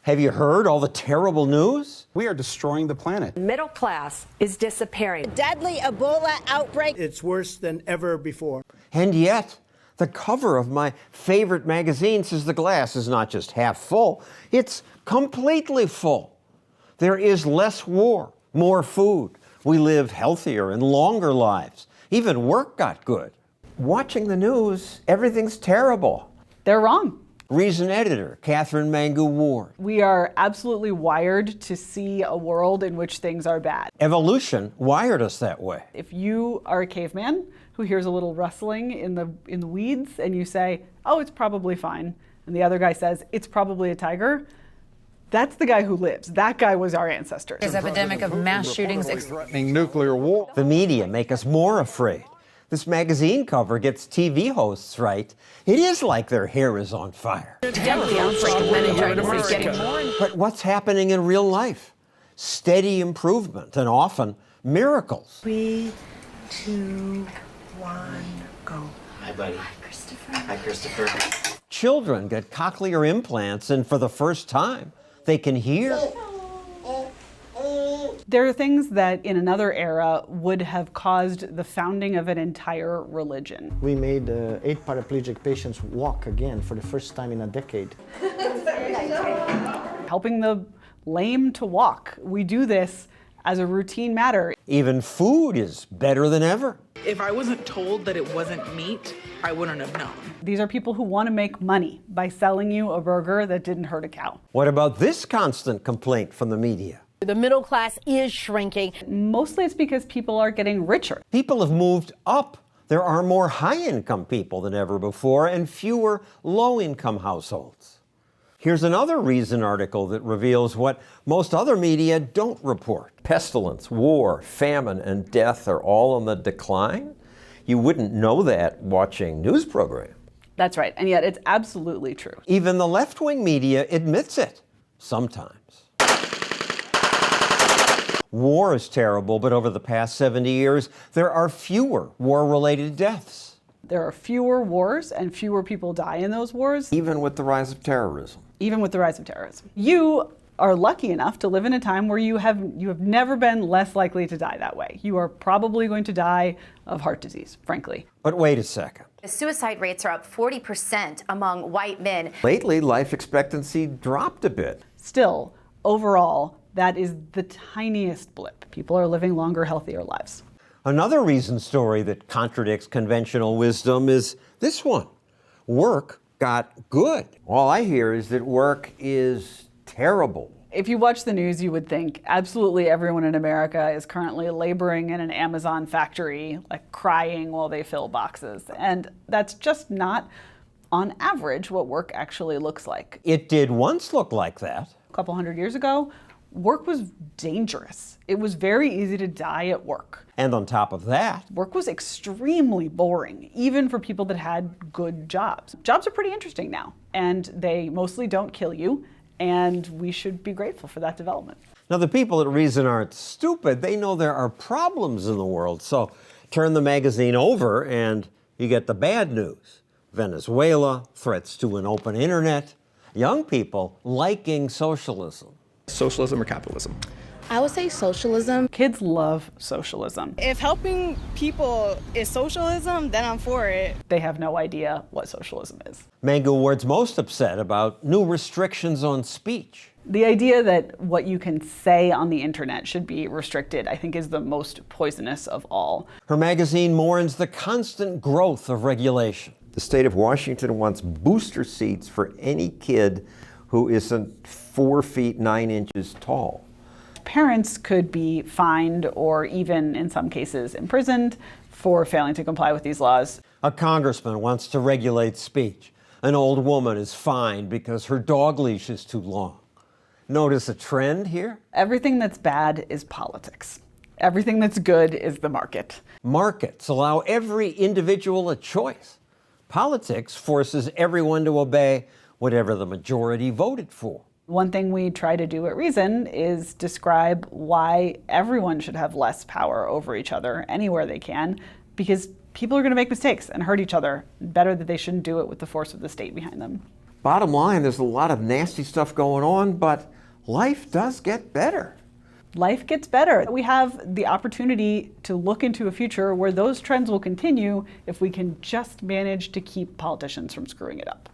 Have you heard all the terrible news? We are destroying the planet. Middle class is disappearing. Deadly Ebola outbreak. It's worse than ever before. And yet, the cover of my favorite magazine says the glass is not just half full, it's completely full. There is less war, more food. We live healthier and longer lives. Even work got good. Watching the news, everything's terrible. They're wrong. Reason editor, Katherine Mangu-Ward. We are absolutely wired to see a world in which things are bad. Evolution wired us that way. If you are a caveman who hears a little rustling in the weeds and you say, oh, it's probably fine, and the other guy says, it's probably a tiger, that's the guy who lives. That guy was our ancestor. This epidemic of mass shootings Threatening nuclear war. The media make us more afraid. This magazine cover gets TV hosts right. It is like their hair is on fire. Deadly outbreak of meningitis is getting more. But what's happening in real life? Steady improvement and often miracles. 3, 2, 1, go. Hi, buddy. Hi, Christopher. Hi, Christopher. Children get cochlear implants, and for the first time, they can hear. There are things that in another era would have caused the founding of an entire religion. We made 8 paraplegic patients walk again for the first time in a decade. Helping the lame to walk. We do this as a routine matter. Even food is better than ever. If I wasn't told that it wasn't meat, I wouldn't have known. These are people who want to make money by selling you a burger that didn't hurt a cow. What about this constant complaint from the media? The middle class is shrinking. Mostly it's because people are getting richer. People have moved up. There are more high-income people than ever before and fewer low-income households. Here's another Reason article that reveals what most other media don't report. Pestilence, war, famine, and death are all on the decline? You wouldn't know that watching news programs. That's right, and yet it's absolutely true. Even the left-wing media admits it, sometimes. War is terrible, but over the past 70 years, there are fewer war-related deaths. There are fewer wars and fewer people die in those wars. Even with the rise of terrorism. Even with the rise of terrorism. You are lucky enough to live in a time where you have never been less likely to die that way. You are probably going to die of heart disease, frankly. But wait a second. The suicide rates are up 40% among white men. Lately, life expectancy dropped a bit. Still, overall, that is the tiniest blip. People are living longer, healthier lives. Another Reason story that contradicts conventional wisdom is this one. Work got good. All I hear is that work is terrible. If you watch the news, you would think absolutely everyone in America is currently laboring in an Amazon factory, like crying while they fill boxes. And that's just not, on average, what work actually looks like. It did once look like that. A couple hundred years ago, work was dangerous. It was very easy to die at work. And on top of that, work was extremely boring, even for people that had good jobs. Jobs are pretty interesting now, and they mostly don't kill you, and we should be grateful for that development. Now, the people at Reason aren't stupid. They know there are problems in the world. So turn the magazine over and you get the bad news. Venezuela, threats to an open internet, young people liking socialism. Socialism or capitalism? I would say socialism. Kids love socialism. If helping people is socialism, then I'm for it. They have no idea what socialism is. Mangu-Ward's most upset about new restrictions on speech. The idea that what you can say on the internet should be restricted, I think, is the most poisonous of all. Her magazine mourns the constant growth of regulation. The state of Washington wants booster seats for any kid who isn't 4 feet 9 inches tall. Parents could be fined or even, in some cases, imprisoned for failing to comply with these laws. A congressman wants to regulate speech. An old woman is fined because her dog leash is too long. Notice a trend here? Everything that's bad is politics. Everything that's good is the market. Markets allow every individual a choice. Politics forces everyone to obey whatever the majority voted for. One thing we try to do at Reason is describe why everyone should have less power over each other anywhere they can, because people are going to make mistakes and hurt each other. Better that they shouldn't do it with the force of the state behind them. Bottom line, there's a lot of nasty stuff going on, but life does get better. Life gets better. We have the opportunity to look into a future where those trends will continue if we can just manage to keep politicians from screwing it up.